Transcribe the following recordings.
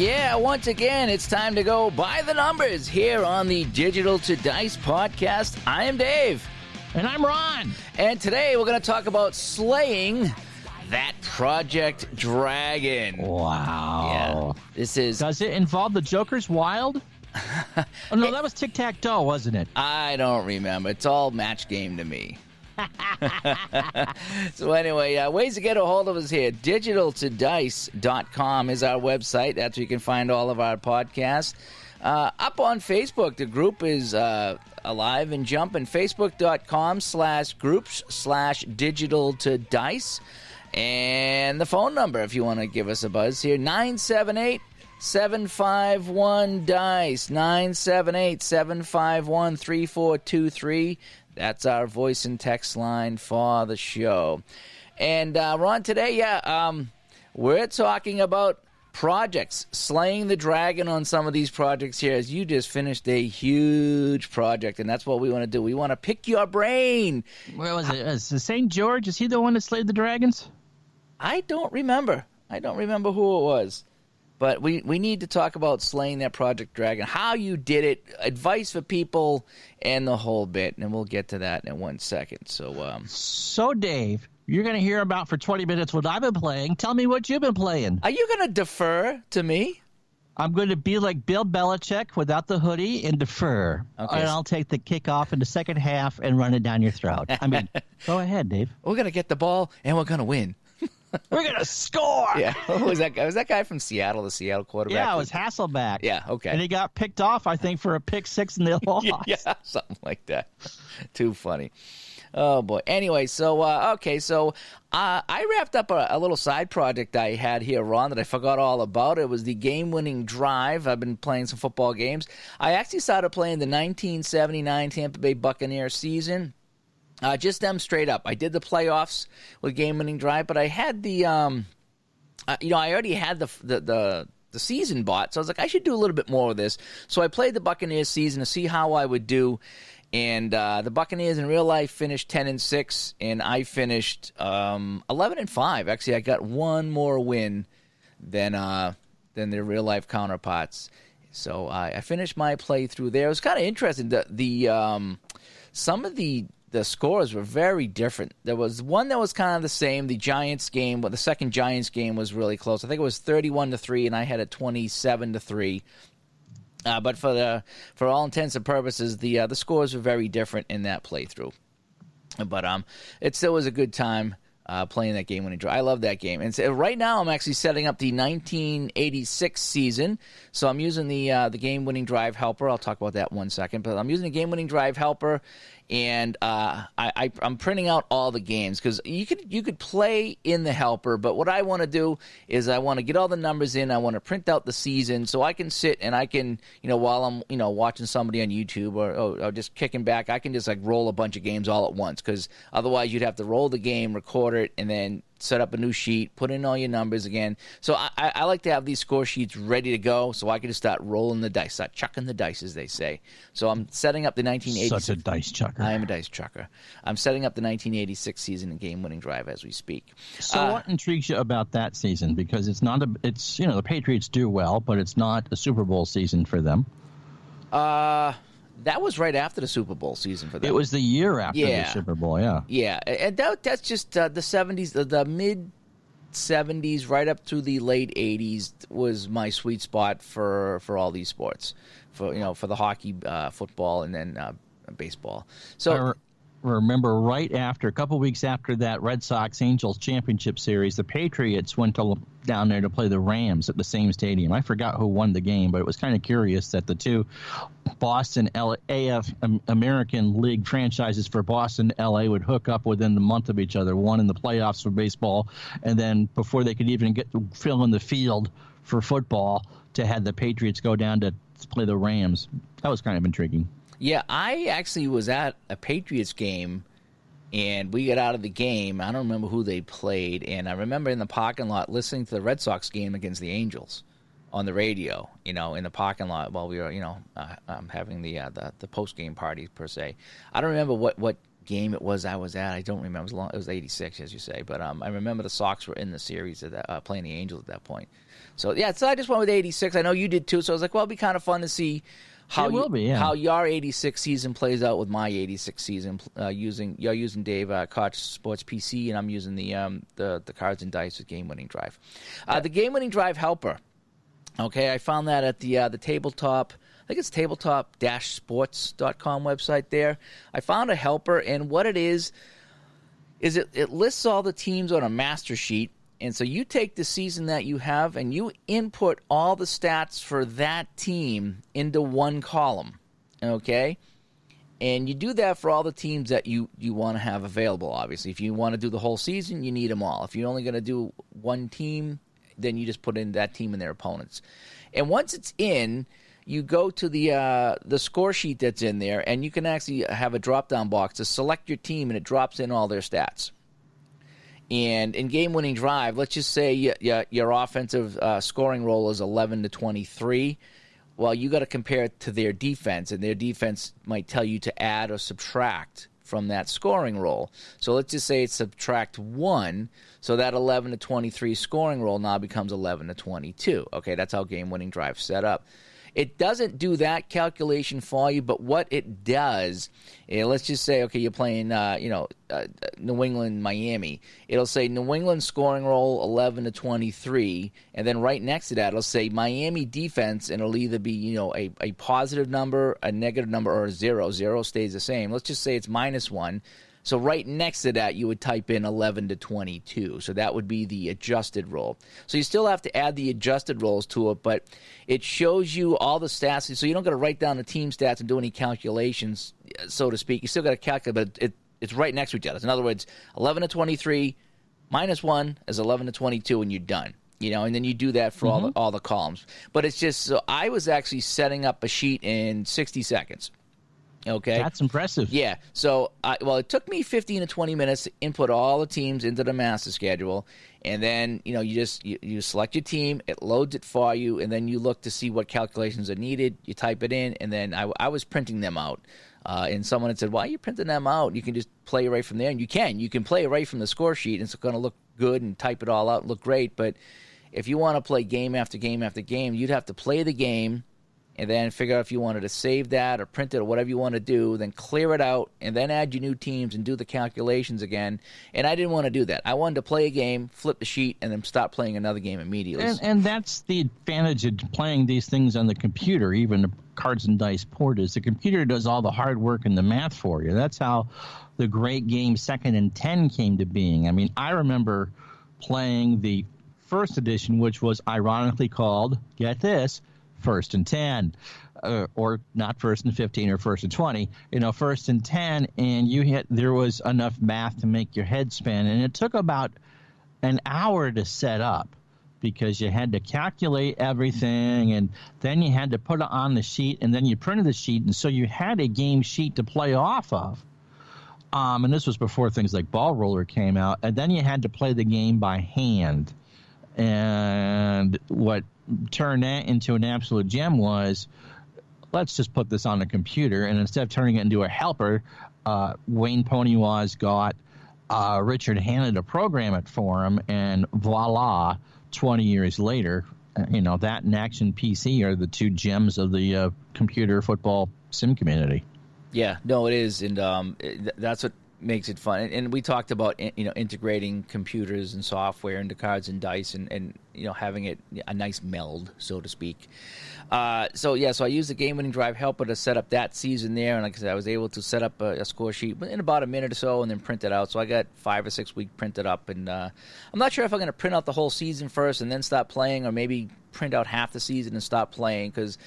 Yeah, once again, it's time to go by the numbers here on the Digital to Dice podcast. I am Dave. And I'm Ron. And today we're going to talk about slaying that Project Dragon. Wow. Yeah, this is... Does it involve the Joker's Wild? Oh, no, that was Tic-Tac-Toe, wasn't it? I don't remember. It's all match game to me. So anyway, ways to get a hold of us here. Digitaltodice.com is our website. That's where you can find all of our podcasts. Up on Facebook, the group is alive and jumping. Facebook.com/groups/digitaltodice. And the phone number, if you want to give us a buzz here, 978-751-DICE, 978-751-3423. That's our voice and text line for the show. And Ron, today, we're talking about projects, slaying the dragon on some of these projects here, as you just finished a huge project, and that's what we want to do. We want to pick your brain. Where was it? Is it St. George? Is he the one that slayed the dragons? I don't remember. who it was. But we need to talk about slaying that Project Dragon, how you did it, advice for people, and the whole bit. And we'll get to that in 1 second. So, Dave, you're going to hear about for 20 minutes what I've been playing. Tell me what you've been playing. Are you going to defer to me? I'm going to be like Bill Belichick without the hoodie and defer. Okay. And I'll take the kickoff in the second half and run it down your throat. I mean, go ahead, Dave. We're going to get the ball, and we're going to win. We're going to score. Yeah. Who was that guy? Was that guy from Seattle, the Seattle quarterback? Yeah, it was Hasselback. Yeah, okay. And he got picked off, I think, for a pick six and they lost. Yeah, something like that. Too funny. Oh, boy. Anyway, I wrapped up a little side project I had here, Ron, that I forgot all about. It was the game-winning drive. I've been playing some football games. I actually started playing the 1979 Tampa Bay Buccaneers season. Just them straight up. I did the playoffs with game-winning drive, but I had the, I already had the season bought, so I was like, I should do a little bit more of this. So I played the Buccaneers season to see how I would do, and the Buccaneers in real life finished 10-6, and I finished 11-5. Actually, I got one more win than their real life counterparts. So I finished my playthrough there. It was kind of interesting. Some of the scores were very different. There was one that was kind of the same. The Giants game, the second Giants game was really close. I think it was 31-3, and I had it 27-3. But for all intents and purposes, the scores were very different in that playthrough. But it still was a good time playing that game when I love that game. And so right now, I'm actually setting up the 1986 season. So I'm using the game-winning drive helper. I'll talk about that in 1 second. But I'm using the game-winning drive helper. And I'm printing out all the games because you could play in the helper, but what I want to do is I want to get all the numbers in. I want to print out the season so I can sit and I can, while I'm watching somebody on YouTube or just kicking back, I can just like roll a bunch of games all at once, because otherwise you'd have to roll the game, record it, and then set up a new sheet, put in all your numbers again. So I like to have these score sheets ready to go so I can just start rolling the dice, start chucking the dice, as they say. So I'm setting up the 1986. Such a dice chucker. I am a dice chucker. I'm setting up the 1986 season in game-winning drive as we speak. So what intrigues you about that season? Because it's the Patriots do well, but it's not a Super Bowl season for them. That was right after the Super Bowl season for them. It was the year after the Super Bowl, yeah. Yeah, and that's just the 70s, the mid-70s, right up to the late 80s was my sweet spot for all these sports, for the hockey, football, and then baseball. So I remember right after, a couple weeks after that Red Sox-Angels championship series, the Patriots went down there to play the Rams at the same stadium. I forgot who won the game, but it was kind of curious that the two Boston AF American League franchises for Boston and LA would hook up within the month of each other, one in the playoffs for baseball, and then before they could even get to fill in the field for football, to have the Patriots go down to play the Rams. That was kind of intriguing. Yeah, I actually was at a Patriots game, and we got out of the game. I don't remember who they played, and I remember in the parking lot listening to the Red Sox game against the Angels on the radio, in the parking lot while we were, having the post-game party, per se. I don't remember what game it was I was at. I don't remember. It was long. It was 86, as you say. But I remember the Sox were in the series at that, playing the Angels at that point. So yeah, so I just went with 86. I know you did too. So I was like, well, it'd be kind of fun to see how how your 86 season plays out with my 86 season. You're using Dave Koch Sports PC, and I'm using the Cards and Dice with Game Winning Drive. The Game Winning Drive helper. Okay, I found that at the tabletop. I think it's tabletop-sports.com website there. I found a helper, and what it is it lists all the teams on a master sheet. And so you take the season that you have and you input all the stats for that team into one column, okay? And you do that for all the teams that you want to have available, obviously. If you want to do the whole season, you need them all. If you're only going to do one team, then you just put in that team and their opponents. And once it's in, you go to the score sheet that's in there, and you can actually have a drop-down box to select your team, and it drops in all their stats. And in game-winning drive, let's just say your offensive scoring roll is 11 to 23. Well, you got to compare it to their defense, and their defense might tell you to add or subtract from that scoring roll. So let's just say it's subtract 1, so that 11 to 23 scoring roll now becomes 11 to 22. Okay, that's how game-winning drive set up. It doesn't do that calculation for you, but what it does, let's just say, okay, you're playing, New England, Miami. It'll say New England scoring roll 11 to 23, and then right next to that, it'll say Miami defense, and it'll either be, a positive number, a negative number, or a 0. 0 stays the same. Let's just say it's -1. So right next to that, you would type in 11 to 22. So that would be the adjusted roll. So you still have to add the adjusted rolls to it, but it shows you all the stats. So you don't got to write down the team stats and do any calculations, so to speak. You still got to calculate, but it's right next to each other. In other words, 11 to 23 -1 is 11 to 22, and you're done. And then you do that for all the columns. But it's just, so I was actually setting up a sheet in 60 seconds. Okay, that's impressive. Yeah. So, it took me 15 to 20 minutes to input all the teams into the master schedule, and then you select your team, it loads it for you, and then you look to see what calculations are needed. You type it in, and then I was printing them out. And someone had said, "Why are you printing them out? You can just play right from there." And you can play right from the score sheet, and it's going to look good and type it all out and look great. But if you want to play game after game after game, you'd have to play the game and then figure out if you wanted to save that or print it or whatever you want to do, then clear it out, and then add your new teams and do the calculations again. And I didn't want to do that. I wanted to play a game, flip the sheet, and then stop playing another game immediately. And that's the advantage of playing these things on the computer, even the Cards and Dice port, is the computer does all the hard work and the math for you. That's how the great game 2nd and 10 came to being. I mean, I remember playing the first edition, which was ironically called, get this, 1st and 10, or not 1st and 15 or 1st and 20, 1st and 10, and there was enough math to make your head spin, and it took about an hour to set up because you had to calculate everything, and then you had to put it on the sheet, and then you printed the sheet, and so you had a game sheet to play off of. And this was before things like Ball Roller came out, and then you had to play the game by hand. And what turned that into an absolute gem was, let's just put this on a computer, and instead of turning it into a helper, Wayne Poniwaz got Richard Hanna to program it for him, and voila, 20 years later, that and Action PC are the two gems of the computer football sim community. Yeah, no, it is, and that's what makes it fun. And we talked about integrating computers and software into Cards and Dice, and having it a nice meld, so to speak. So I used the Game Winning Drive helper to set up that season there, and like I said, I was able to set up a score sheet in about a minute or so, and then print it out. So I got 5 or 6 weeks printed up, and I'm not sure if I'm going to print out the whole season first and then start playing, or maybe print out half the season and stop playing, because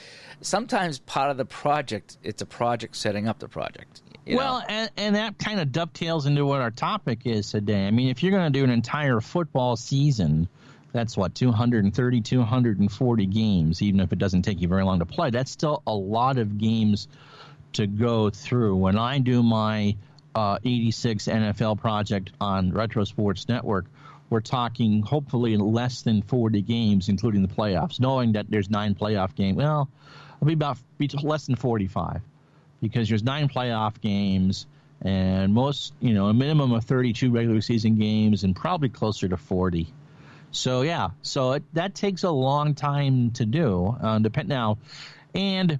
sometimes part of the project, it's a project setting up the project. And that kind of dovetails into what our topic is today. I mean, if you're going to do an entire football season, that's 230, 240 games, even if it doesn't take you very long to play. That's still a lot of games to go through. When I do my 86 NFL project on Retro Sports Network, we're talking hopefully less than 40 games, including the playoffs, knowing that there's 9 playoff games. Well, it'll be less than 45. Because there's 9 playoff games, and most, a minimum of 32 regular season games and probably closer to 40. So yeah, that takes a long time to do. Now, and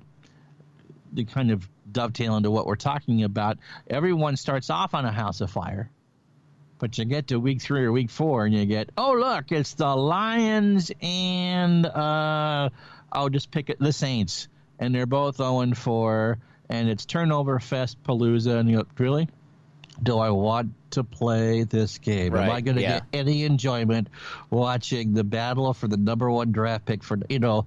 to kind of dovetail into what we're talking about, everyone starts off on a House of Fire, but you get to week 3 or week 4, and you get, oh look, it's the Lions and I'll just pick it, the Saints, and they're both 0-4, and it's turnover fest palooza, and you go, really? Do I want to play this game? Right, Am I going to get any enjoyment watching the battle for the number 1 draft pick for, the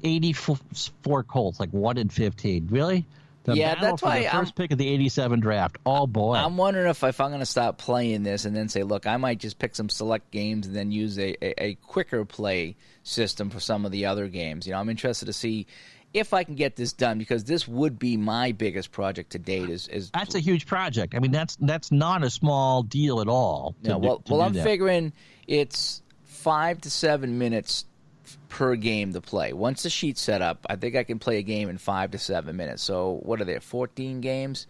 84 Colts, like 1-15? Really? The battle that's for why the first pick of the 87 draft. Oh, boy. I'm wondering if I'm going to stop playing this and then say, look, I might just pick some select games and then use a quicker play system for some of the other games. I'm interested to see if I can get this done, because this would be my biggest project to date. That's a huge project. I mean, that's not a small deal at all. I'm figuring it's 5 to 7 minutes per game to play. Once the sheet's set up, I think I can play a game in 5 to 7 minutes. So what are there, 14 games?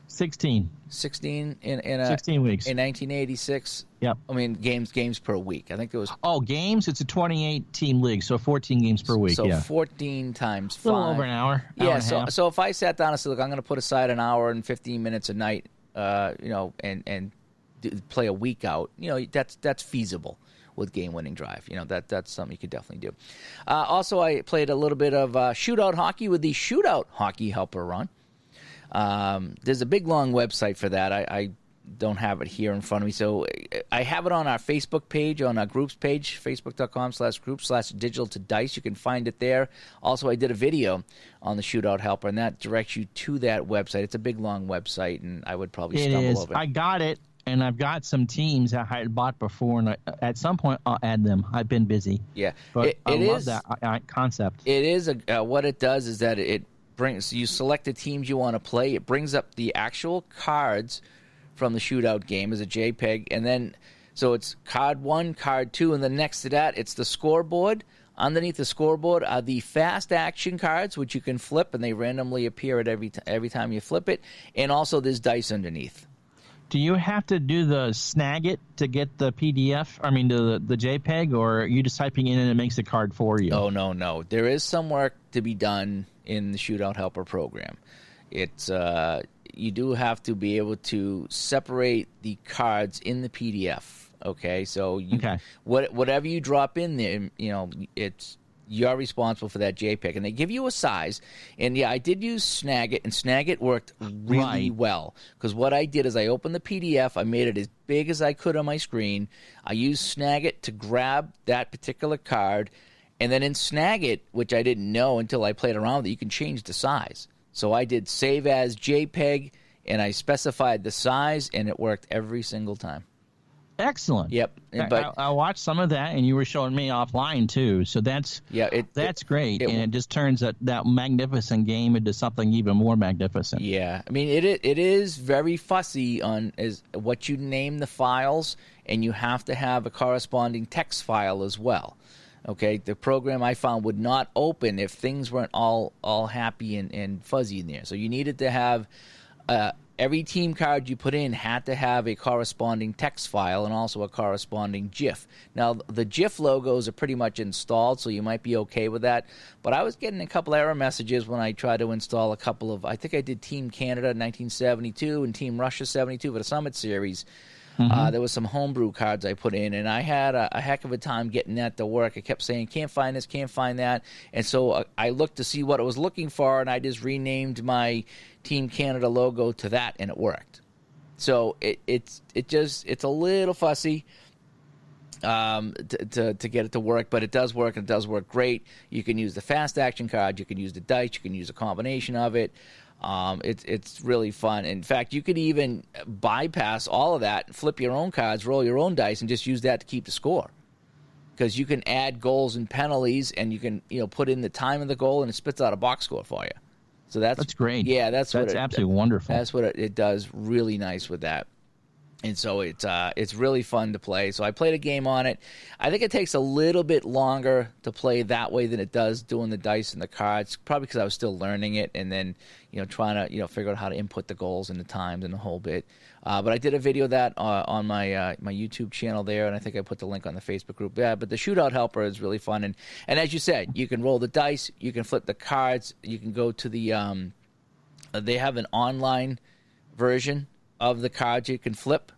16 in 16 weeks in 1986. Yep. I mean games per week. I think there was games. It's a 28 team league, so 14 games per week. So 14 times 5. A little over an hour. Yeah. So if I sat down and said, look, I'm going to put aside an hour and 15 minutes a night, and play a week out, that's feasible with game-winning drive. That's something you could definitely do. Also, I played a little bit of shootout hockey with the Shootout Hockey Helper run. There's a big, long website for that. I don't have it here in front of me. So I have it on our Facebook page, on our groups page, facebook.com/group/digital to dice. You can find it there. Also, I did a video on the Shootout Helper, and that directs you to that website. It's a big, long website, and I would probably stumble over it. I got it. And I've got some teams that I had bought before, and at some point I'll add them. I've been busy. Yeah. But I love that concept. It is, what it does is that it brings, you select the teams you want to play. It brings up the actual cards from the shootout game as a JPEG. And then, so it's card 1, card 2, and then next to that, it's the scoreboard. Underneath the scoreboard are the fast action cards, which you can flip, and they randomly appear at every time you flip it. And also there's dice underneath. Do you have to do the snag it to get the PDF? I mean, the JPEG, or are you just typing in and it makes the card for you? Oh, no. There is some work to be done in the Shootout Helper program. It's you do have to be able to separate the cards in the PDF. Okay, so whatever you drop in there, you're responsible for that JPEG, and they give you a size. And I did use Snagit, and Snagit worked really well, because what I did is I opened the PDF, I made it as big as I could on my screen. I used Snagit to grab that particular card, and then in Snagit, which I didn't know until I played around with it, you can change the size. So I did save as JPEG, and I specified the size, and it worked every single time. Excellent. Yep. But I watched some of that, and you were showing me offline too. So that's great, and it just turns that magnificent game into something even more magnificent. Yeah, I mean it is very fussy on what you name the files, and you have to have a corresponding text file as well. Okay, the program I found would not open if things weren't all happy and fuzzy in there. So you needed to have every team card you put in had to have a corresponding text file and also a corresponding GIF. Now, the GIF logos are pretty much installed, so you might be okay with that. But I was getting a couple error messages when I tried to install a couple of, I think I did Team Canada 1972 and Team Russia 72 for the Summit Series. There was some homebrew cards I put in, and I had a heck of a time getting that to work. I kept saying, can't find this, can't find that. And so I looked to see what it was looking for, and I just renamed my Team Canada logo to that, and it worked. So it's a little fussy to get it to work, but it does work, and it does work great. You can use the fast action card, you can use the dice, you can use a combination of it. It's really fun. In fact, you could even bypass all of that, flip your own cards, roll your own dice, and just use that to keep the score. Because you can add goals and penalties, and you can put in the time of the goal, and it spits out a box score for you. So that's great. Yeah, that's absolutely wonderful. That's what it does. Really nice with that. And so it's really fun to play. So I played a game on it. I think it takes a little bit longer to play that way than it does doing the dice and the cards, probably because I was still learning it and then trying to figure out how to input the goals and the times and the whole bit. But I did a video of that on my my YouTube channel there, and I think I put the link on the Facebook group. Yeah, but the Shootout Helper is really fun, and as you said, you can roll the dice, you can flip the cards, you can go to the they have an online version of the cards you can flip.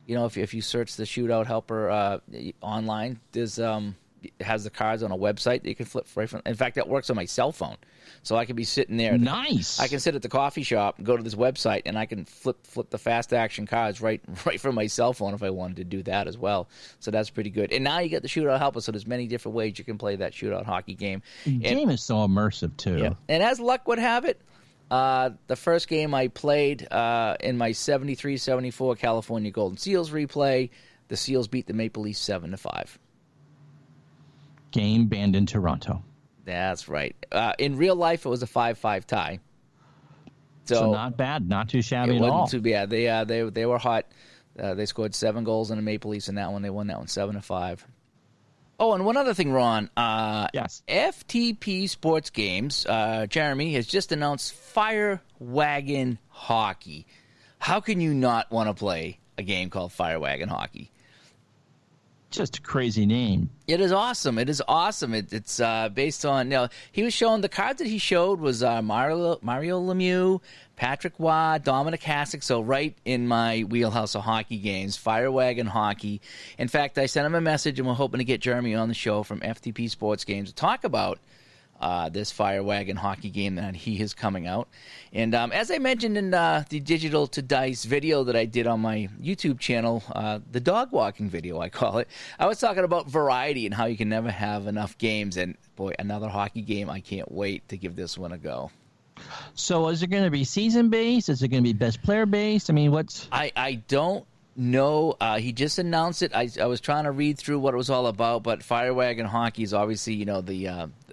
If you search the Shootout Helper online, there's it has the cards on a website that you can flip right from. In fact, that works on my cell phone, so I can be sitting there. Nice. I can sit at the coffee shop and go to this website, and I can flip the fast action cards right from my cell phone if I wanted to do that as well. So that's pretty good. And now you get the Shootout Helper, so there's many different ways you can play that shootout hockey game. The game is so immersive too. Yeah. And as luck would have it, the first game I played in my 73-74 California Golden Seals replay, the Seals beat the Maple Leafs 7-5. Game banned in Toronto. That's right. In real life, it was a 5-5 tie. So not bad, not too shabby at all. It wasn't too bad. They were hot. They scored 7 goals in the Maple Leafs in that one. They won that one 7-5. Oh, and one other thing, Ron. Yes. FTP Sports Games, Jeremy, has just announced Fire Wagon Hockey. How can you not want to play a game called Fire Wagon Hockey? Just a crazy name. It is awesome. It is awesome. It's based on, he was showing, the cards that he showed was Mario Lemieux, Patrick Waugh, Dominic Hasek, so right in my wheelhouse of hockey games, Fire Wagon Hockey. In fact, I sent him a message, and we're hoping to get Jeremy on the show from FTP Sports Games to talk about this Fire Wagon Hockey game that he is coming out. And as I mentioned in the Digital to Dice video that I did on my YouTube channel, the dog walking video, I call it, I was talking about variety and how you can never have enough games. And, boy, another hockey game. I can't wait to give this one a go. So is it going to be season-based? Is it going to be best player-based? I mean, what's... I don't know. He just announced it. I was trying to read through what it was all about, but Fire Wagon Hockey is obviously,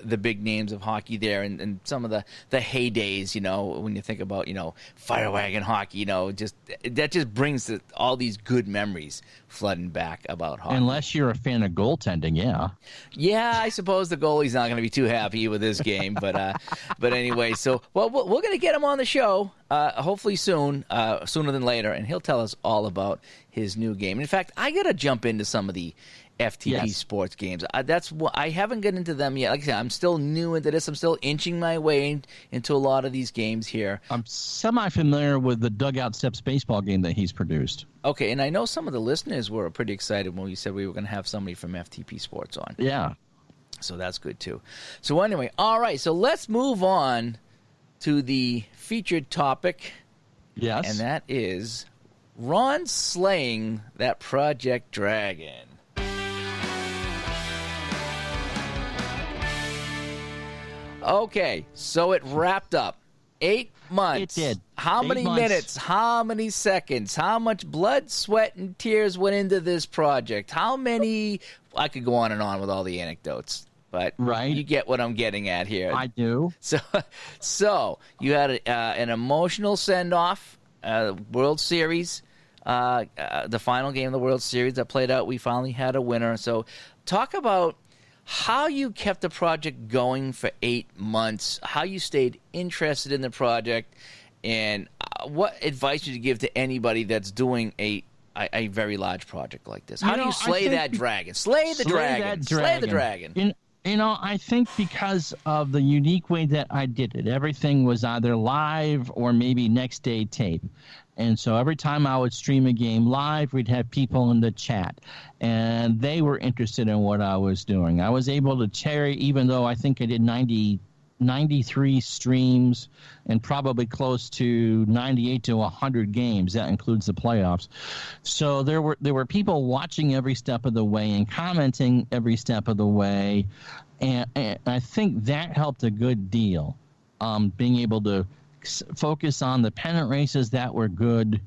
the big names of hockey there and some of the heydays, when you think about, Fire Wagon Hockey, that just brings all these good memories flooding back about hockey. Unless you're a fan of goaltending, yeah. Yeah, I suppose the goalie's not going to be too happy with this game, but anyway, so we're going to get him on the show hopefully soon, sooner than later, and he'll tell us all about his new game. In fact, I got to jump into some of the FTP Sports Games. That's what I haven't gotten into them yet. Like I said, I'm still new into this. I'm still inching my way into a lot of these games here. I'm semi-familiar with the Dugout Steps baseball game that he's produced. Okay, and I know some of the listeners were pretty excited when we said we were going to have somebody from FTP Sports on. Yeah. So that's good, too. So anyway, all right, so let's move on to the featured topic. Yes. And that is Ron slaying that Project Dragon. Okay, so it wrapped up. 8 months. It did. How many minutes? How many seconds? How much blood, sweat, and tears went into this project? How many? I could go on and on with all the anecdotes, but you get what I'm getting at here. I do. So you had an emotional send-off, World Series, the final game of the World Series that played out. We finally had a winner. So talk about how you kept the project going for 8 months, how you stayed interested in the project, and what advice would you give to anybody that's doing a very large project like this? How do you slay that dragon? Slay the dragon. Slay the dragon. I think because of the unique way that I did it, everything was either live or maybe next day tape. And so every time I would stream a game live, we'd have people in the chat, and they were interested in what I was doing. I was able to cherry, even though I think I did 93 streams and probably close to 98 to 100 games. That includes the playoffs. So there were people watching every step of the way and commenting every step of the way, and I think that helped a good deal. Being able to focus on the pennant races that were good,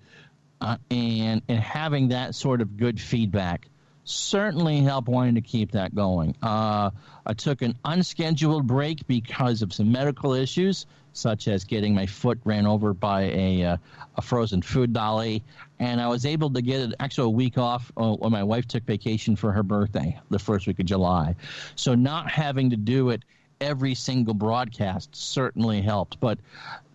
and having that sort of good feedback certainly helped wanting to keep that going. I took an unscheduled break because of some medical issues, such as getting my foot ran over by a frozen food dolly, and I was able to get actually a week off when my wife took vacation for her birthday, the first week of July. So not having to do it every single broadcast certainly helped. But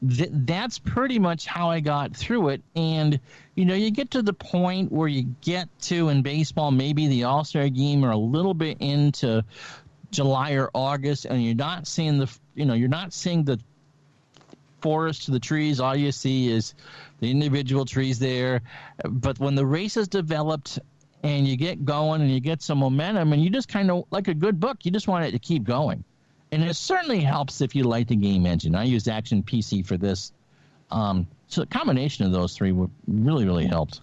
that's pretty much how I got through it. And, you get to the point where you get to, in baseball, maybe the All-Star game or a little bit into July or August, and you're not seeing the forest to the trees. All you see is the individual trees there. But when the race is developed and you get going and you get some momentum, and you just kind of, like a good book, you just want it to keep going. And it certainly helps if you like the game engine. I used Action PC for this. So the combination of those three really, really helped.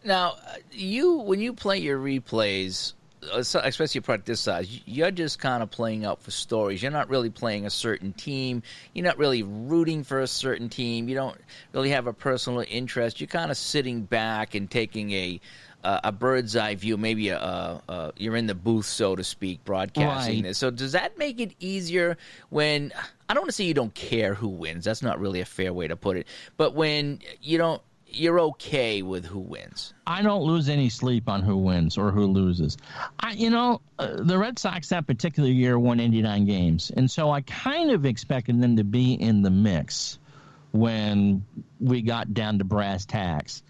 Now, when you play your replays, especially a product this size, you're just kind of playing out for stories. You're not really playing a certain team. You're not really rooting for a certain team. You don't really have a personal interest. You're kind of sitting back and taking a bird's eye view. Maybe you're in the booth, so to speak, broadcasting this. So does that make it easier when, I don't want to say you don't care who wins. That's not really a fair way to put it. But when you're okay with who wins. I don't lose any sleep on who wins or who loses. The Red Sox that particular year won 89 games, and so I kind of expected them to be in the mix when we got down to brass tacks.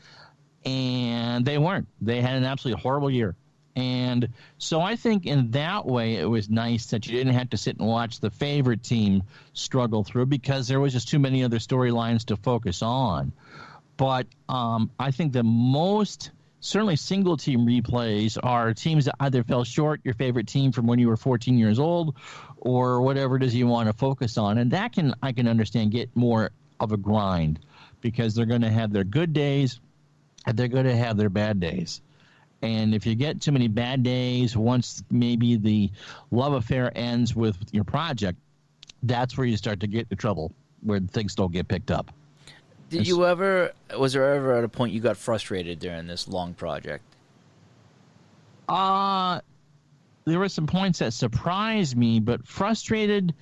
And they weren't. They had an absolutely horrible year. And so I think in that way it was nice that you didn't have to sit and watch the favorite team struggle through, because there was just too many other storylines to focus on. But I think the most certainly single-team replays are teams that either fell short your favorite team from when you were 14 years old, or whatever it is you want to focus on. And that I can understand get more of a grind, because they're going to have their good days and they're going to have their bad days. And if you get too many bad days, once maybe the love affair ends with your project, that's where you start to get into trouble, where things don't get picked up. Was there ever at a point you got frustrated during this long project? There were some points that surprised me, but frustrated,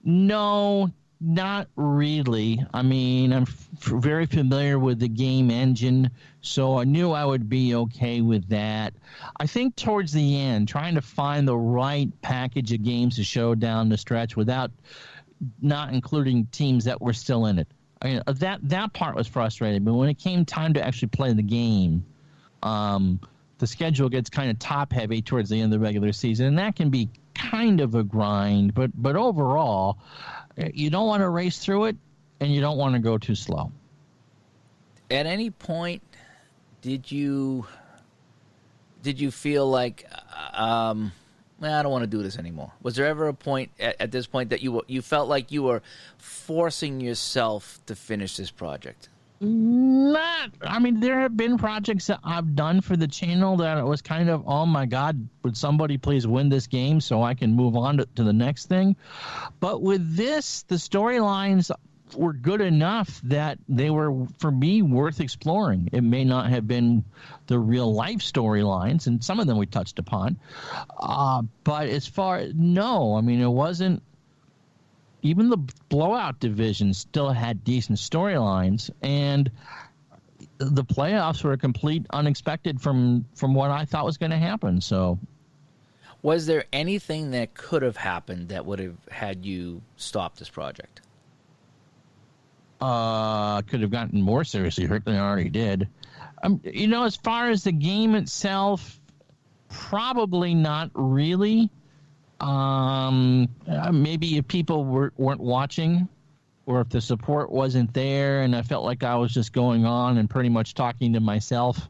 no, not really. I mean, I'm very familiar with the game engine, so I knew I would be okay with that. I think towards the end, trying to find the right package of games to show down the stretch without not including teams that were still in it. I mean, that part was frustrating, but when it came time to actually play the game, the schedule gets kind of top-heavy towards the end of the regular season, and that can be kind of a grind. But overall, you don't want to race through it, and you don't want to go too slow. At any point, did you feel like, I don't want to do this anymore? Was there ever a point at this point that you felt like you were forcing yourself to finish this project? There have been projects that I've done for the channel that it was kind of, oh my God, would somebody please win this game so I can move on to the next thing? But with this, the storylines were good enough that they were, for me, worth exploring. It may not have been the real life storylines, and some of them we touched upon. But as far, it wasn't. Even the blowout division still had decent storylines, and the playoffs were a complete unexpected from what I thought was going to happen. So, was there anything that could have happened that would have had you stop this project? Could have gotten more seriously hurt than I already did. As far as the game itself, probably not really. Maybe if people weren't watching, or if the support wasn't there and I felt like I was just going on and pretty much talking to myself,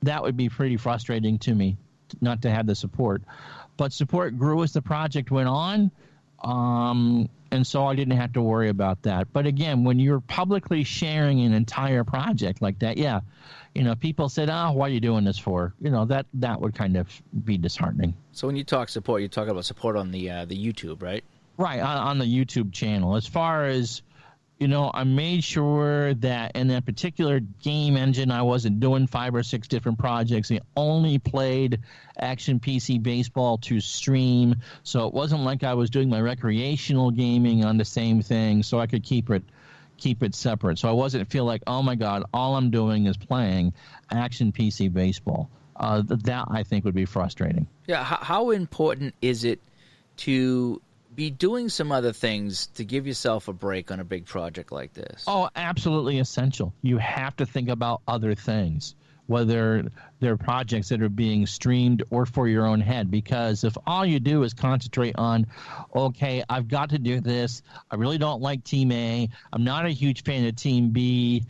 that would be pretty frustrating to me not to have the support. But support grew as the project went on, and so I didn't have to worry about that. But again, when you're publicly sharing an entire project like that, people said, what are you doing this for? That would kind of be disheartening. So when you talk support, you're talking about support on the YouTube, right? Right, on the YouTube channel. As far as I made sure that in that particular game engine, I wasn't doing 5 or 6 different projects. I only played Action PC Baseball to stream, so it wasn't like I was doing my recreational gaming on the same thing, so I could keep it separate. So I wasn't feel like, oh my God, all I'm doing is playing Action PC Baseball. That I think would be frustrating. Yeah, how important is it to be doing some other things to give yourself a break on a big project like this? Oh, absolutely essential. You have to think about other things, whether they're projects that are being streamed or for your own head. Because if all you do is concentrate on, okay, I've got to do this, I really don't like Team A, I'm not a huge fan of Team B,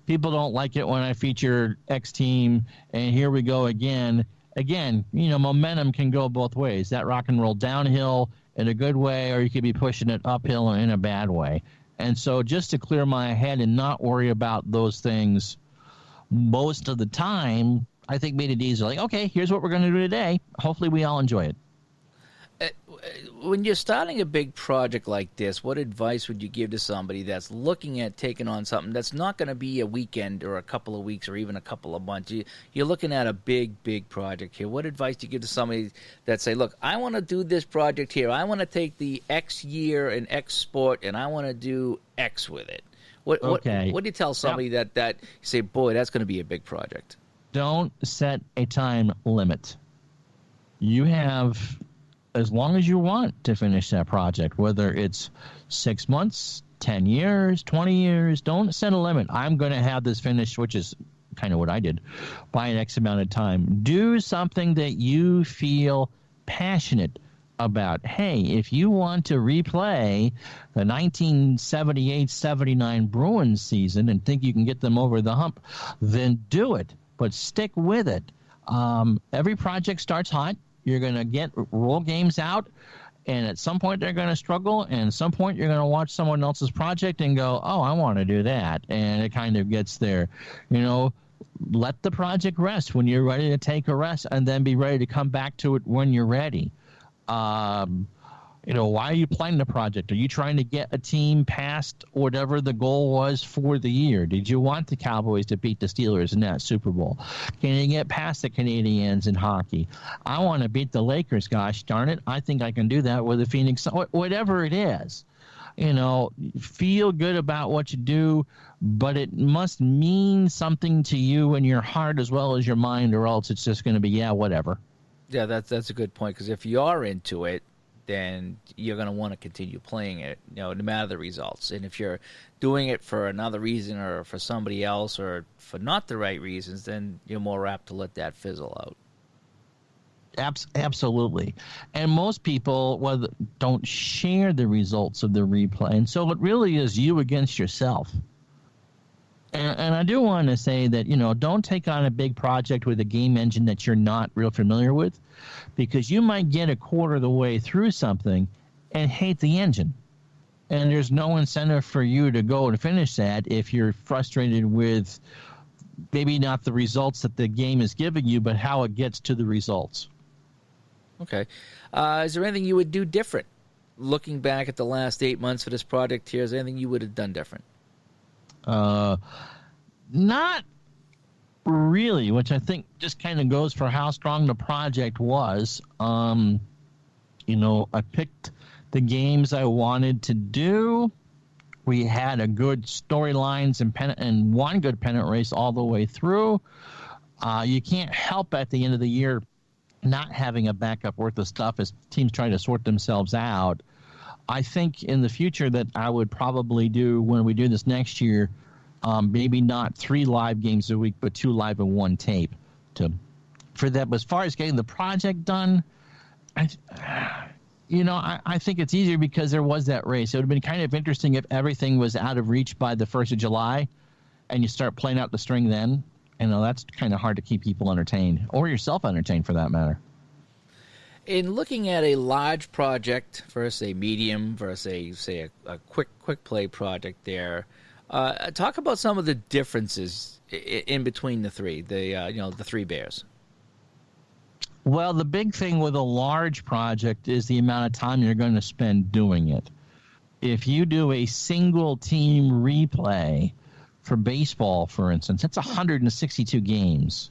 people don't like it when I feature X team, and here we go again. Again, momentum can go both ways. That rock and roll downhill in a good way, or you could be pushing it uphill in a bad way. And so just to clear my head and not worry about those things most of the time, I think made it easier. Like, okay, here's what we're going to do today. Hopefully we all enjoy it. When you're starting a big project like this, what advice would you give to somebody that's looking at taking on something that's not going to be a weekend or a couple of weeks or even a couple of months? You're looking at a big project here. What advice do you give to somebody that say, look, I want to do this project here. I want to take the X year and X sport, and I want to do X with it. What do you tell somebody that you say, boy, that's going to be a big project? Don't set a time limit. You have as long as you want to finish that project, whether it's 6 months, 10 years, 20 years. Don't set a limit. I'm going to have this finished, which is kind of what I did, by an X amount of time. Do something that you feel passionate about. Hey, if you want to replay the 1978-79 Bruins season and think you can get them over the hump, then do it, but stick with it. Every project starts hot. You're going to roll games out, and at some point they're going to struggle, and at some point you're going to watch someone else's project and go, oh, I want to do that, and it kind of gets there. Let the project rest when you're ready to take a rest, and then be ready to come back to it when you're ready. Why are you playing the project? Are you trying to get a team past whatever the goal was for the year? Did you want the Cowboys to beat the Steelers in that Super Bowl? Can you get past the Canadiens in hockey? I want to beat the Lakers, gosh darn it. I think I can do that with the Phoenix. Whatever it is, feel good about what you do, but it must mean something to you in your heart as well as your mind, or else it's just going to be, whatever. Yeah, that's a good point, because if you are into it, then you're going to want to continue playing it, no matter the results. And if you're doing it for another reason or for somebody else or for not the right reasons, then you're more apt to let that fizzle out. Absolutely. And most people don't share the results of the replay. And so it really is you against yourself. And I do want to say that, don't take on a big project with a game engine that you're not real familiar with, because you might get a quarter of the way through something and hate the engine. And there's no incentive for you to go and finish that if you're frustrated with maybe not the results that the game is giving you, but how it gets to the results. Okay. Is there anything you would do different? Looking back at the last 8 months for this project here, is there anything you would have done different? Not really, which I think just kind of goes for how strong the project was. I picked the games I wanted to do. We had a good storylines and one good pennant race all the way through. You can't help at the end of the year not having a backup worth of stuff as teams try to sort themselves out. I think in the future that I would probably do, when we do this next year, maybe not 3 live games a week, but 2 live and 1 tape. For that, but as far as getting the project done, I think it's easier because there was that race. It would have been kind of interesting if everything was out of reach by the 1st of July, and you start playing out the string then. That's kind of hard to keep people entertained, or yourself entertained for that matter. In looking at a large project versus a medium versus a quick play project there, talk about some of the differences in between the three, the 3 bears. Well, the big thing with a large project is the amount of time you're going to spend doing it. if you do a single team replay for baseball, for instance, that's 162 games.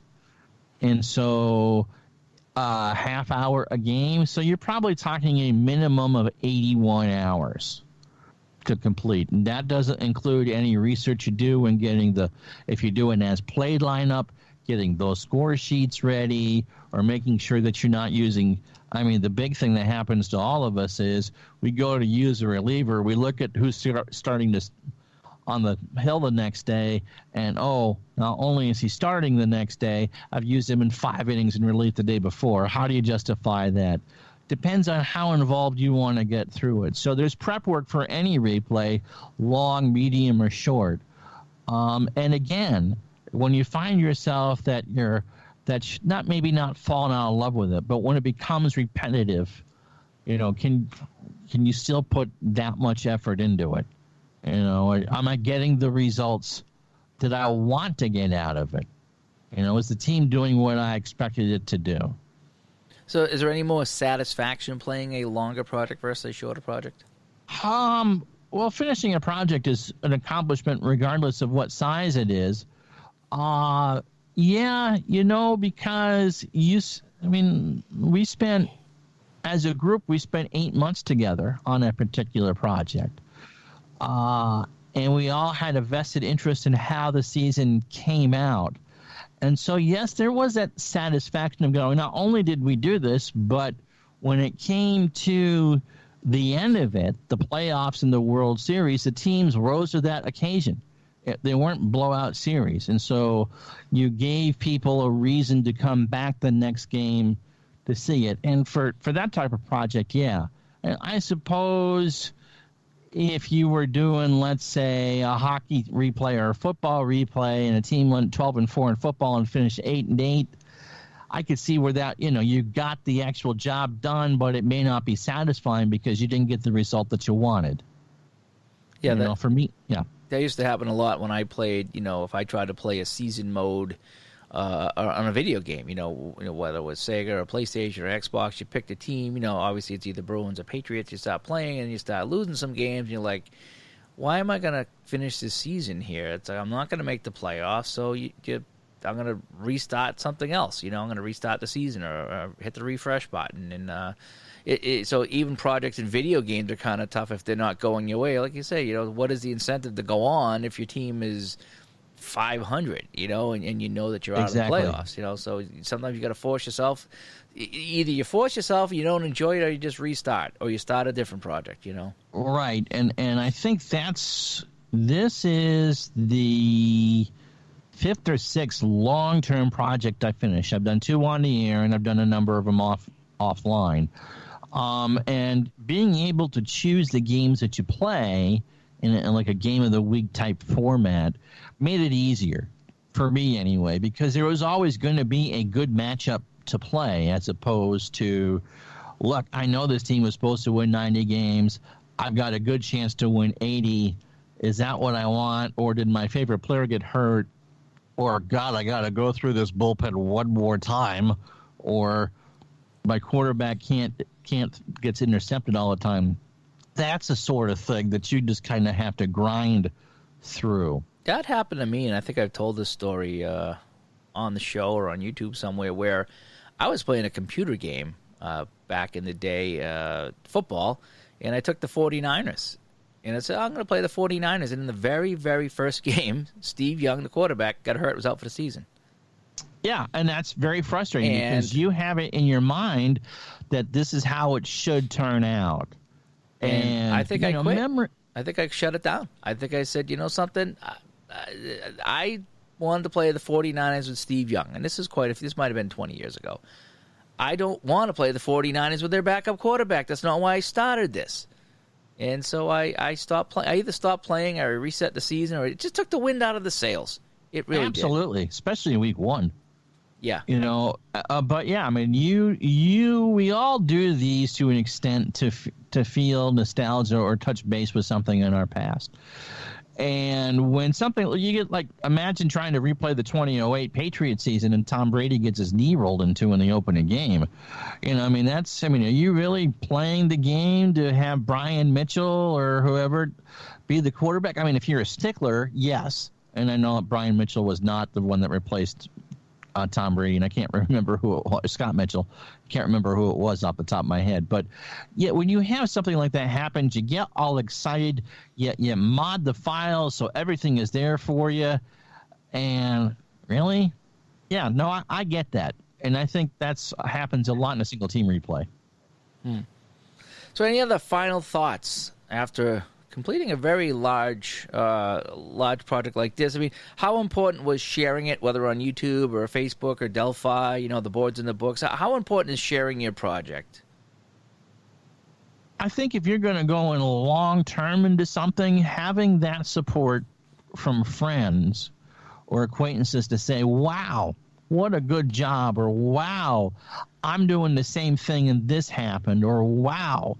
And so half hour a game. So you're probably talking a minimum of 81 hours to complete. And that doesn't include any research you do when getting if you do an as played lineup, getting those score sheets ready, or making sure that you're not using. I mean, the big thing that happens to all of us is we go to use a reliever, we look at who's starting to on the hill the next day, and not only is he starting the next day, I've used him in 5 innings in relief the day before. How do you justify that? Depends on how involved you want to get through it. So there's prep work for any replay, long, medium, or short. And again, when you find yourself that's not falling out of love with it, but when it becomes repetitive, can you still put that much effort into it? Am I getting the results that I want to get out of it? Is the team doing what I expected it to do? So is there any more satisfaction playing a longer project versus a shorter project? Well, finishing a project is an accomplishment regardless of what size it is. Yeah, because as a group, we spent 8 months together on a particular project. And we all had a vested interest in how the season came out. And so, yes, there was that satisfaction of going, not only did we do this, but when it came to the end of it, the playoffs and the World Series, the teams rose to that occasion. They weren't blowout series. And so you gave people a reason to come back the next game to see it. And for that type of project, yeah. And I suppose if you were doing, let's say, a hockey replay or a football replay, and a team went 12-4 in football and finished 8-8, I could see where that, you got the actual job done, but it may not be satisfying because you didn't get the result that you wanted. Yeah, for me, yeah. That used to happen a lot when I played, if I tried to play a season mode on a video game, whether it was Sega or PlayStation or Xbox, you picked a team, obviously it's either Bruins or Patriots, you start playing and you start losing some games, and you're like, why am I going to finish this season here? It's like, I'm not going to make the playoffs, so I'm going to restart something else, I'm going to restart the season or hit the refresh button. And so even projects in video games are kind of tough if they're not going your way. Like you say, what is the incentive to go on if your team is 500, and you know that you're out Exactly. of the playoffs, so sometimes you got to force yourself. Either you force yourself, you don't enjoy it, or you just restart, or you start a different project, Right, and I think this is the 5th or 6th long-term project I finished. I've done 2 on the air, and I've done a number of them offline. And being able to choose the games that you play in like a game of the week type format made it easier for me anyway, because there was always going to be a good matchup to play, as opposed to, look, I know this team was supposed to win 90 games. I've got a good chance to win 80. Is that what I want? Or did my favorite player get hurt? Or, God, I got to go through this bullpen one more time. Or my quarterback gets intercepted all the time. That's the sort of thing that you just kind of have to grind through. That happened to me, and I think I've told this story on the show or on YouTube somewhere, where I was playing a computer game back in the day, football, and I took the 49ers. And I said, I'm going to play the 49ers. And in the very, very first game, Steve Young, the quarterback, got hurt, was out for the season. Yeah, and that's very frustrating because you have it in your mind that this is how it should turn out. And I think I quit. I think I shut it down. I think I said, something? I wanted to play the 49ers with Steve Young, and this might have been 20 years ago. I don't want to play the 49ers with their backup quarterback. That's not why I started this. And so I stopped playing. I either stopped playing or reset the season, or it just took the wind out of the sails. It really Absolutely, did. Especially in week 1. Yeah. But yeah, I mean, we all do these to an extent to feel nostalgia or touch base with something in our past. And when something you get like, imagine trying to replay the 2008 Patriot season and Tom Brady gets his knee rolled into in the opening game. I mean, are you really playing the game to have Brian Mitchell or whoever be the quarterback? I mean, if you're a stickler, yes. And I know that Brian Mitchell was not the one that replaced Tom Brady, and I can't remember who it was. Scott Mitchell. Can't remember who it was off the top of my head. But yeah, when you have something like that happen, you get all excited. You mod the files so everything is there for you. And really, yeah, no, I get that, and I think that's happens a lot in a single team replay. So, any other final thoughts after completing a very large project like this? I mean, how important was sharing it, whether on YouTube or Facebook or Delphi, the boards and the books? How important is sharing your project? I think if you're going to go in long term into something, having that support from friends or acquaintances to say, wow, what a good job, or wow, I'm doing the same thing and this happened, or wow,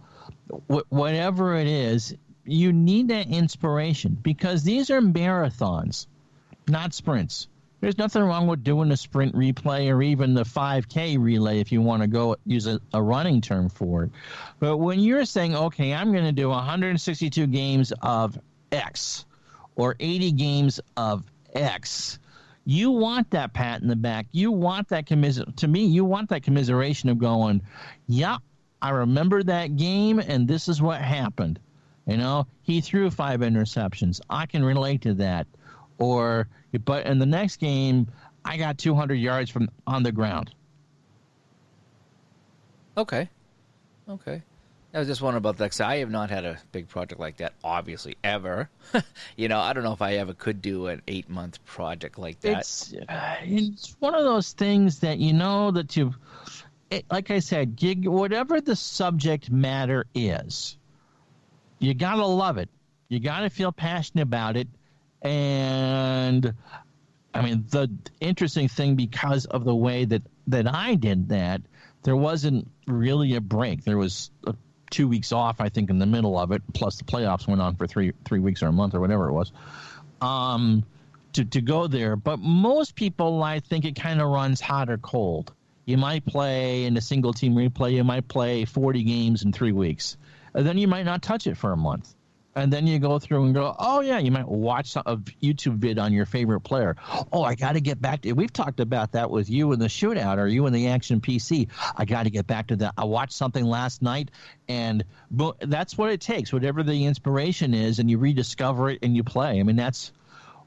whatever it is, you need that inspiration, because these are marathons, not sprints. There's nothing wrong with doing a sprint replay or even the 5K relay if you want to go use a running term for it. But when you're saying, okay, I'm going to do 162 games of X or 80 games of X, you want that pat in the back. You want that you want that commiseration of going, yeah, I remember that game and this is what happened. He threw 5 interceptions. I can relate to that. But in the next game, I got 200 yards from on the ground. Okay. I was just wondering about that, because I have not had a big project like that, obviously, ever. I don't know if I ever could do an 8-month project like that. It's one of those things that like I said, whatever the subject matter is, you got to love it. You got to feel passionate about it. And, I mean, the interesting thing, because of the way that I did that, there wasn't really a break. There was 2 weeks off, I think, in the middle of it, plus the playoffs went on for three weeks or a month or whatever it was, to go there. But most people, I think, it kind of runs hot or cold. You might play in a single-team replay. You might play 40 games in 3 weeks. And then you might not touch it for a month. And then you go through and go, oh, yeah, you might watch a YouTube vid on your favorite player. Oh, I got to get back to it. We've talked about that with you in the shootout or you in the Action PC. I got to get back to that. I watched something last night, and that's what it takes, whatever the inspiration is, and you rediscover it and you play. I mean, that's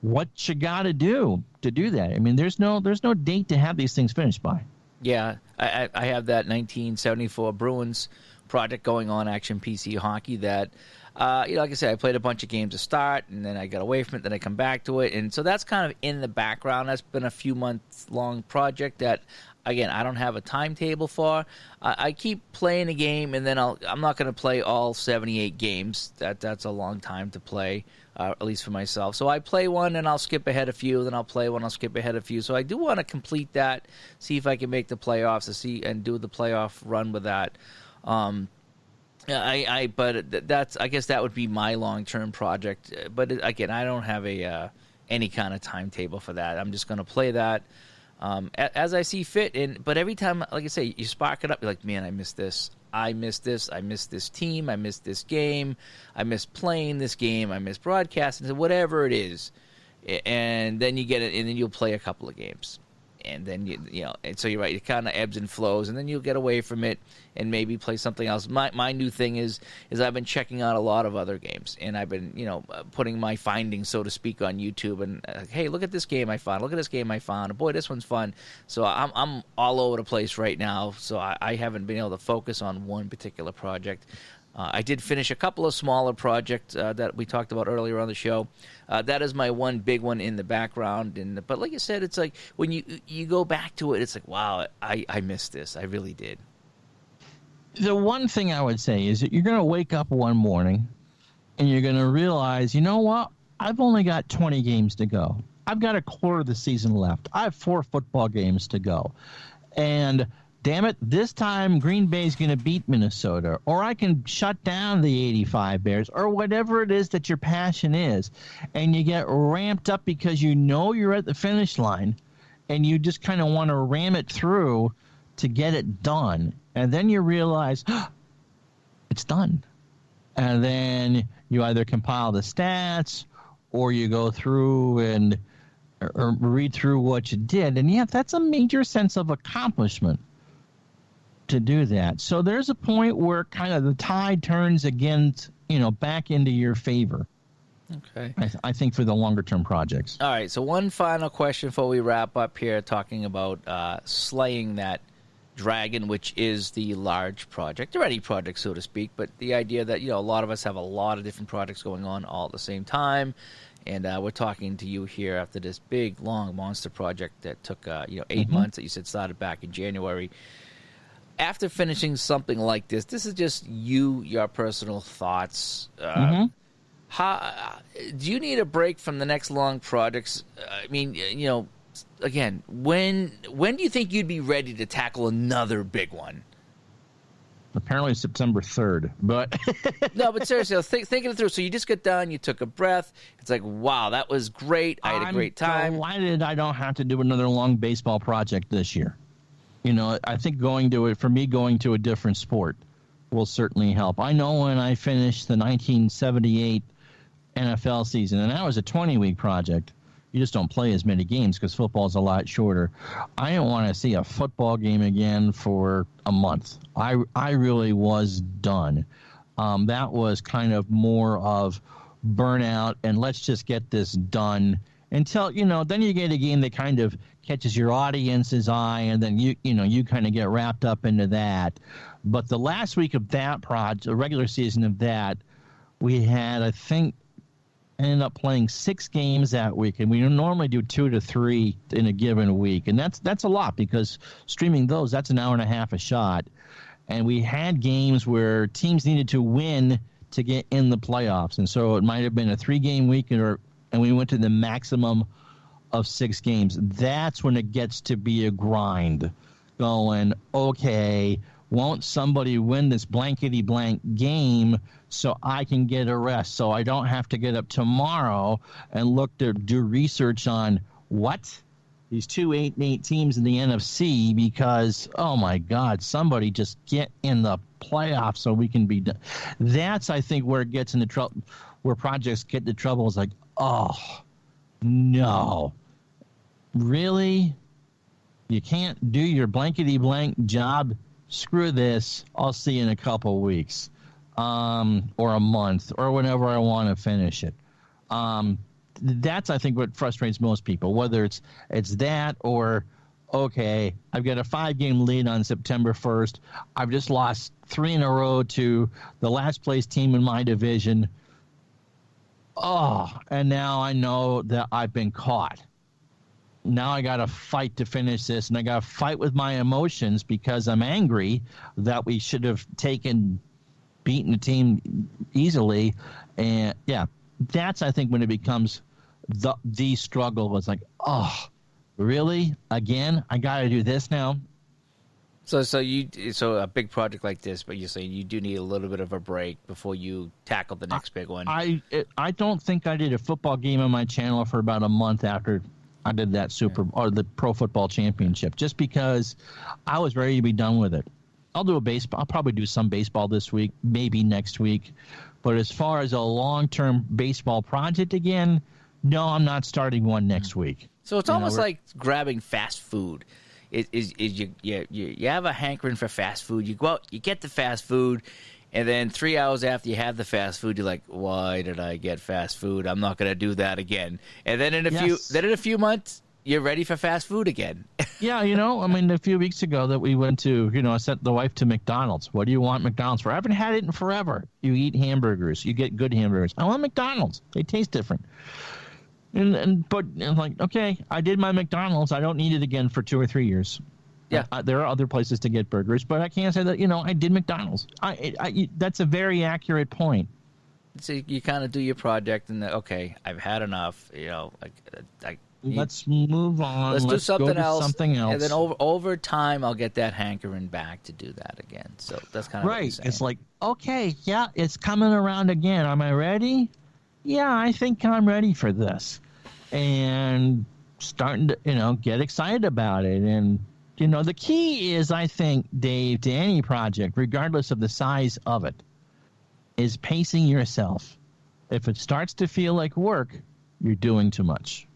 what you got to do that. I mean, there's no date to have these things finished by. Yeah, I have that 1974 Bruins project going on, Action PC Hockey, that like I said, I played a bunch of games to start, and then I got away from it, then I come back to it, and so that's kind of in the background. That's been a few months long project that, again, I don't have a timetable for. I keep playing a game, and then I'm not going to play all 78 games. That's a long time to play, at least for myself. So I play one, and I'll skip ahead a few. Then I'll play one, I'll skip ahead a few. So I do want to complete that, see if I can make the playoffs, and do the playoff run with that. But that's, I guess that would be my long-term project. But again, I don't have any kind of timetable for that. I'm just going to play that as I see fit. But every time, like I say, you spark it up, you're like, man, I miss this. I miss this. I miss this team. I miss this game. I miss playing this game. I miss broadcasting. Whatever it is, and then you get it, and then you'll play a couple of games. And then, and so you're right, it kind of ebbs and flows, and then you'll get away from it and maybe play something else. My new thing is I've been checking out a lot of other games, and I've been, putting my findings, so to speak, on YouTube, and hey, look at this game I found, look at this game I found, boy, this one's fun. So I'm all over the place right now, so I haven't been able to focus on one particular project. I did finish a couple of smaller projects that we talked about earlier on the show. That is my one big one in the background. But like I said, it's like when you go back to it, it's like, wow, I missed this. I really did. The one thing I would say is that you're going to wake up one morning and you're going to realize, you know what? I've only got 20 games to go. I've got a quarter of the season left. I have 4 football games to go. And damn it, this time Green Bay's going to beat Minnesota, or I can shut down the 85 Bears, or whatever it is that your passion is. And you get ramped up because you know you're at the finish line, and you just kind of want to ram it through to get it done. And then you realize, it's done. And then you either compile the stats, or you go through and or read through what you did. And yeah, that's a major sense of accomplishment to do that. So there's a point where kind of the tide turns against, back into your favor. Okay. I think for the longer term projects. All right. So one final question before we wrap up here, talking about slaying that dragon, which is the large project, or any project, so to speak. But the idea that, a lot of us have a lot of different projects going on all at the same time. And we're talking to you here after this big, long monster project that took, 8 months that you said started back in January. After finishing something like this is just your personal thoughts. How do you need a break from the next long projects? I mean, again, when do you think you'd be ready to tackle another big one? Apparently September 3rd, but no, but seriously, thinking it through. So you just got done, you took a breath. It's like, wow, that was great. I had a great time. Why did I don't have to do another long baseball project this year? I think going to a different sport will certainly help. I know when I finished the 1978 NFL season, and that was a 20-week project. You just don't play as many games because football's a lot shorter. I didn't want to see a football game again for a month. I really was done. That was kind of more of burnout, and let's just get this done until, then you get a game that kind of catches your audience's eye, and then you kind of get wrapped up into that. But the last week of that project, the regular season of that, we had, I think, ended up playing 6 games that week, and we normally do 2 to 3 in a given week, and that's a lot because streaming those, that's an hour and a half a shot. And we had games where teams needed to win to get in the playoffs, and so it might have been a 3-game week, and we went to the maximum of 6 games. That's when it gets to be a grind. Going, okay, won't somebody win this blankety blank game so I can get a rest, so I don't have to get up tomorrow and look to do research on these 2-8-8 teams in the NFC, because, oh my God, somebody just get in the playoffs so we can be done. That's, I think, where it gets into trouble, where projects get into trouble. Is like, oh, no. Really? You can't do your blankety blank job? Screw this. I'll see you in a couple weeks. Or a month, or whenever I want to finish it. That's, I think, what frustrates most people, whether it's that or, okay, I've got a 5-game lead on September 1st. I've just lost 3 in a row to the last place team in my division. Oh, and now I know that I've been caught. Now I got to fight to finish this, and I got to fight with my emotions because I'm angry that we should have beaten the team easily. And yeah, that's, I think, when it becomes the struggle. It's like, oh, really? Again? I got to do this now? So a big project like this, but you're saying you do need a little bit of a break before you tackle the next big one. I don't think I did a football game on my channel for about a month after I did that or the Pro Football Championship, just because I was ready to be done with it. I'll do a baseball. I'll probably do some baseball this week, maybe next week. But as far as a long-term baseball project again, no, I'm not starting one next week. So it's almost like grabbing fast food. You have a hankering for fast food. You go out, you get the fast food, and then 3 hours after you have the fast food, you're like, "Why did I get fast food? I'm not going to do that again." And then in a few months, you're ready for fast food again. Yeah, I mean, a few weeks ago that we went to, I sent the wife to McDonald's. What do you want McDonald's for? I haven't had it in forever. You eat hamburgers. You get good hamburgers. I want McDonald's. They taste different. But I'm like, okay, I did my McDonald's. I don't need it again for 2 or 3 years. Yeah, there are other places to get burgers, but I can't say that, I did McDonald's. That's a very accurate point. So you kind of do your project and okay, I've had enough. let's move on. Let's do something go to else. Something else. And then over time, I'll get that hankering back to do that again. So that's kind of what you're saying. It's like, okay, yeah, it's coming around again. Am I ready? Yeah, I think I'm ready for this. And starting to, get excited about it. And, the key is, I think, Dave, to any project, regardless of the size of it, is pacing yourself. If it starts to feel like work, you're doing too much.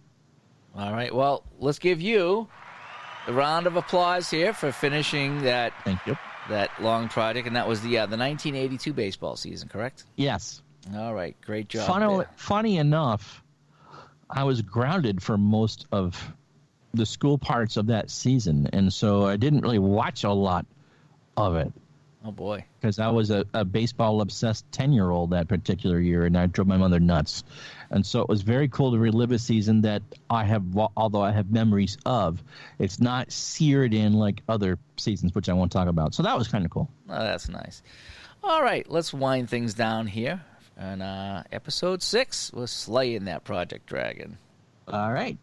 All right. Well, let's give you a round of applause here for finishing that. Thank you. That long project, and that was the 1982 baseball season, correct? Yes. All right. Great job. Funny enough, I was grounded for most of the school parts of that season, and so I didn't really watch a lot of it. Oh, boy. Because I was a baseball-obsessed 10-year-old that particular year, and I drove my mother nuts. And so it was very cool to relive a season that although I have memories of, it's not seared in like other seasons, which I won't talk about. So that was kind of cool. Oh, that's nice. All right, let's wind things down here. And episode 6 was slaying that Project Dragon. All right.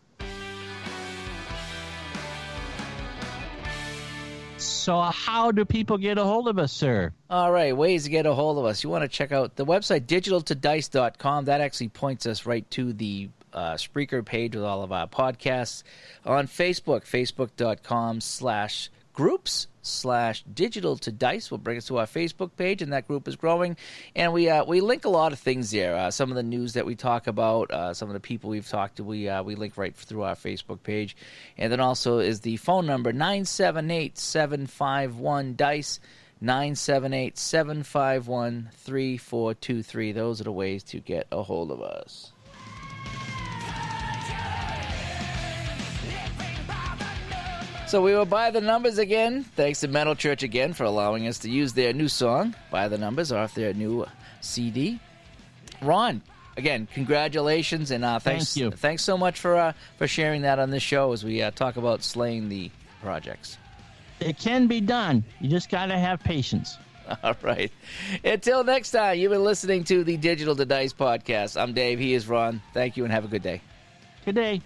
So how do people get a hold of us, sir? All right, ways to get a hold of us. You want to check out the website, digitaltodice.com. That actually points us right to the Spreaker page with all of our podcasts. On Facebook, facebook.com/groups/digital to dice will bring us to our Facebook page, and that group is growing. And we link a lot of things there. Some of the news that we talk about, some of the people we've talked to, we link right through our Facebook page. And then also is the phone number 978-751-DICE, 978-751-3423. Those are the ways to get a hold of us. So we were By the Numbers again. Thanks to Metal Church again for allowing us to use their new song, By the Numbers, off their new CD. Ron, again, congratulations, and thank you. Thanks so much for sharing that on this show as we talk about slaying the projects. It can be done. You just got to have patience. All right. Until next time, you've been listening to the Digital to Dice podcast. I'm Dave. He is Ron. Thank you, and have a good day. Good day.